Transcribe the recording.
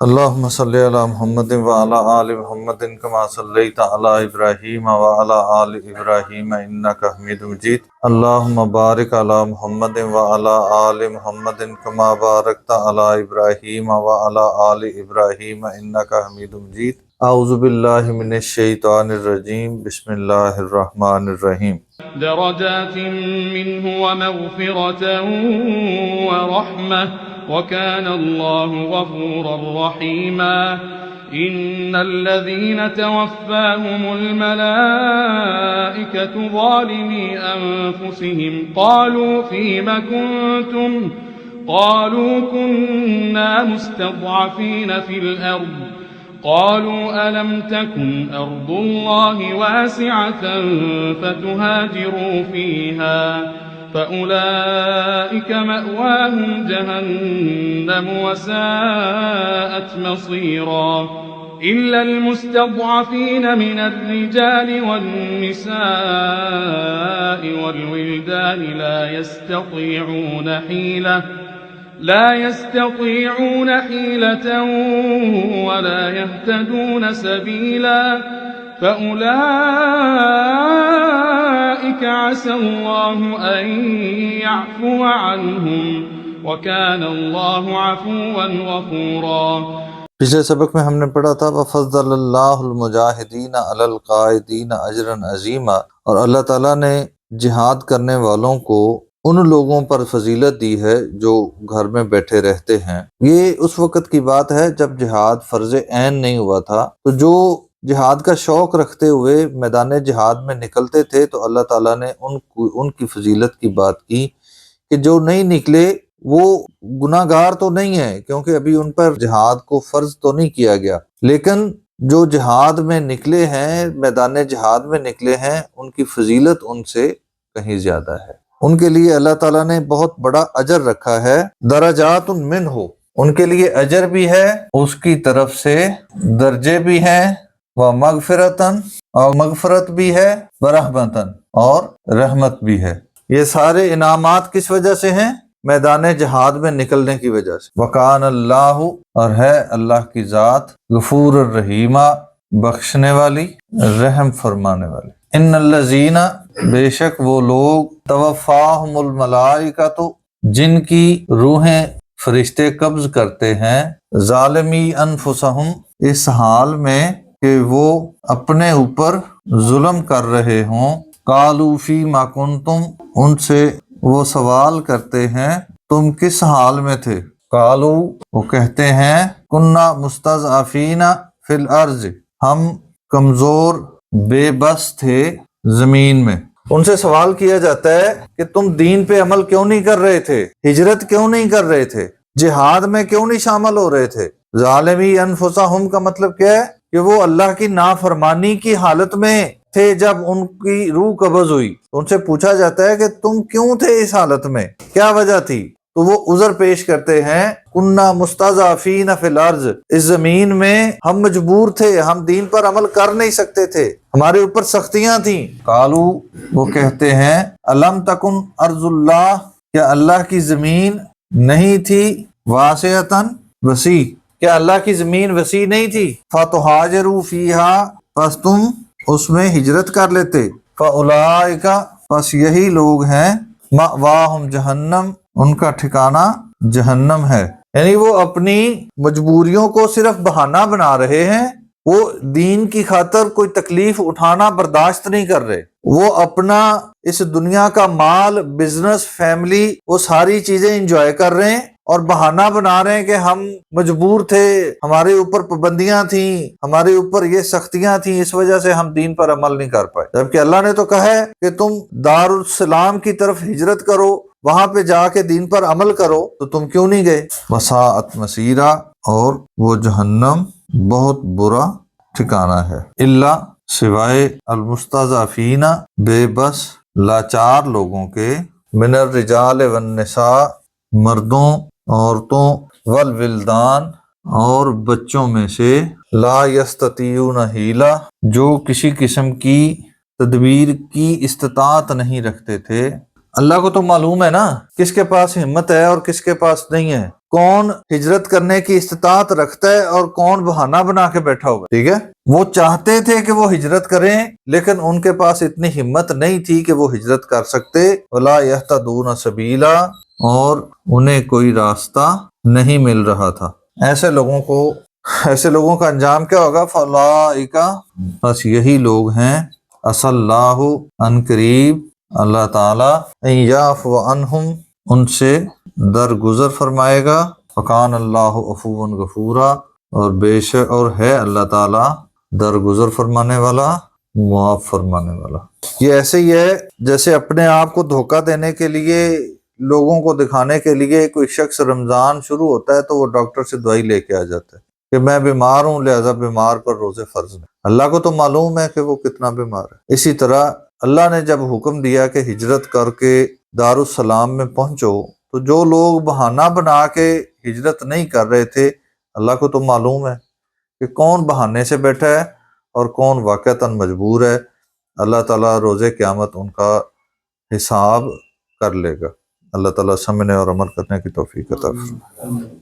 اللهم صل على محمد وعلى آل محمد كما صليت على إبراهيم وعلى آل إبراهيم إنك حميد مجيد. اللهم بارك على محمد وعلى آل محمد كما باركت على إبراهيم وعلى آل إبراهيم إنك حميد مجيد. اعوذ باللہ من الشیطان الرجیم. بسم اللہ الرحمن الرحیم. درجات منه ومغفرة ورحمة وكان الله غفورا رحيما. إن الذين توفاهم الملائكة ظالمي أنفسهم قالوا فيم كنتم قالوا كنا مستضعفين في الأرض قالوا ألم تكن أرض الله واسعة فتهاجروا فيها فأولئك مأواهم جهنم وساءت مصيرا. إلا المستضعفين من الرجال والنساء والولدان لا يستطيعون حيلة ولا يهتدون سبيلا فأولئك عسى الله أن يعفو عنهم وكان الله عفوا غفورا. پچھلے سبق میں ہم نے پڑھا تھا وَفَضَّلَ اللَّهُ الْمُجَاهِدِينَ عَلَى الْقَاعِدِينَ أَجْرًا عَظِيمًا، اور اللہ تعالیٰ نے جہاد کرنے والوں کو ان لوگوں پر فضیلت دی ہے جو گھر میں بیٹھے رہتے ہیں. یہ اس وقت کی بات ہے جب جہاد فرض عین نہیں ہوا تھا، تو جو جہاد کا شوق رکھتے ہوئے میدان جہاد میں نکلتے تھے تو اللہ تعالیٰ نے ان کی فضیلت کی بات کی کہ جو نہیں نکلے وہ گناہ گار تو نہیں ہے، کیونکہ ابھی ان پر جہاد کو فرض تو نہیں کیا گیا، لیکن جو جہاد میں نکلے ہیں، میدان جہاد میں نکلے ہیں، ان کی فضیلت ان سے کہیں زیادہ ہے. ان کے لیے اللہ تعالیٰ نے بہت بڑا اجر رکھا ہے. درجات منہ، ان کے لیے اجر بھی ہے، اس کی طرف سے درجے بھی ہیں، ومغفرتاً، اور مغفرت بھی ہے، ورحمتاً، اور رحمت بھی ہے. یہ سارے انعامات کس وجہ سے ہیں؟ میدان جہاد میں نکلنے کی وجہ سے. وکان اللہ، اور ہے اللہ کی ذات، غفور الرحیمہ، بخشنے والی، رحم فرمانے والی. ان الذین، بے شک وہ لوگ، توفاہم الملائکۃ، جن کی روحیں فرشتے قبض کرتے ہیں، ظالمی انفسہم، اس حال میں کہ وہ اپنے اوپر ظلم کر رہے ہوں. قالوا فیما کنتم، ان سے وہ سوال کرتے ہیں تم کس حال میں تھے. قالوا، وہ کہتے ہیں، کنا مستضعفین فی الارض، ہم کمزور بے بس تھے زمین میں. ان سے سوال کیا جاتا ہے کہ تم دین پہ عمل کیوں نہیں کر رہے تھے، ہجرت کیوں نہیں کر رہے تھے، جہاد میں کیوں نہیں شامل ہو رہے تھے. ظالمی انفسہم کا مطلب کیا ہے کہ وہ اللہ کی نافرمانی کی حالت میں تھے جب ان کی روح قبض ہوئی. ان سے پوچھا جاتا ہے کہ تم کیوں تھے اس حالت میں، کیا وجہ تھی؟ تو وہ عذر پیش کرتے ہیں، کننا مستضعفین فی الارض، اس زمین میں ہم مجبور تھے، ہم دین پر عمل کر نہیں سکتے تھے، ہمارے اوپر سختیاں تھیں. قالو، وہ کہتے ہیں، الم تکن ارض اللہ، کیا اللہ کی زمین نہیں تھی، واسعتاً، وسیع، کیا اللہ کی زمین وسیع نہیں تھی، فتہاجروا فیہا، پس تم اس میں ہجرت کر لیتے. فاولئک، پس یہی لوگ ہیں، مأواہم جہنم، ان کا ٹھکانہ جہنم ہے. یعنی وہ اپنی مجبوریوں کو صرف بہانہ بنا رہے ہیں، وہ دین کی خاطر کوئی تکلیف اٹھانا برداشت نہیں کر رہے. وہ اپنا اس دنیا کا مال، بزنس، فیملی، وہ ساری چیزیں انجوائے کر رہے ہیں اور بہانہ بنا رہے ہیں کہ ہم مجبور تھے، ہمارے اوپر پابندیاں تھیں، ہمارے اوپر یہ سختیاں تھیں، اس وجہ سے ہم دین پر عمل نہیں کر پائے. جبکہ اللہ نے تو کہا ہے کہ تم دارالسلام کی طرف ہجرت کرو، وہاں پہ جا کے دین پر عمل کرو، تو تم کیوں نہیں گئے. وساءت مصیرا، اور وہ جہنم بہت برا ٹھکانہ ہے. الا، سوائے، المستضعفین، بے بس، لاچار لوگوں کے، من الرجال والنساء، مردوں، عورتوں، والولدان، اور بچوں میں سے، لا یستطیعون حیلہ، جو کسی قسم کی تدبیر کی استطاعت نہیں رکھتے تھے. اللہ کو تو معلوم ہے نا کس کے پاس ہمت ہے اور کس کے پاس نہیں ہے. کون ہجرت کرنے کی استطاعت رکھتا ہے اور کون بہانہ بنا کے بیٹھا ہوا ہے، ٹھیک ہے۔ وہ چاہتے تھے کہ وہ ہجرت کریں لیکن ان کے پاس اتنی ہمت نہیں تھی کہ وہ ہجرت کر سکتے۔ وَلَا يَهْتَدُونَ سَبِيلًا، اور انہیں کوئی راستہ نہیں مل رہا تھا۔ ایسے لوگوں کا انجام کیا ہوگا؟ فَأُولَٰئِکَ، بس یہی لوگ ہیں، عَسَى اللَّهُ، ان قریب اللہ تعالیٰ، ان یعفو عنہم، ان سے درگزر فرمائے گا۔ وَكَانَ اللَّهُ عَفُوًّا غَفُورًا، اور بے شک اور ہے اللہ تعالیٰ درگزر فرمانے والا، معاف فرمانے والا۔ یہ ایسے ہی ہے جیسے اپنے آپ کو دھوکہ دینے کے لیے، لوگوں کو دکھانے کے لیے کوئی شخص رمضان شروع ہوتا ہے تو وہ ڈاکٹر سے دوائی لے کے آ جاتا ہے کہ میں بیمار ہوں لہذا بیمار پر روزے فرض نہیں۔ اللہ کو تو معلوم ہے کہ وہ کتنا بیمار ہے۔ اسی طرح اللہ نے جب حکم دیا کہ ہجرت کر کے دارالسلام میں پہنچو، تو جو لوگ بہانہ بنا کے ہجرت نہیں کر رہے تھے، اللہ کو تو معلوم ہے کہ کون بہانے سے بیٹھا ہے اور کون واقعتاً مجبور ہے۔ اللہ تعالیٰ روز قیامت ان کا حساب کر لے گا۔ اللہ تعالیٰ سمجھنے اور عمل کرنے کی توفیق عطا فرمائے۔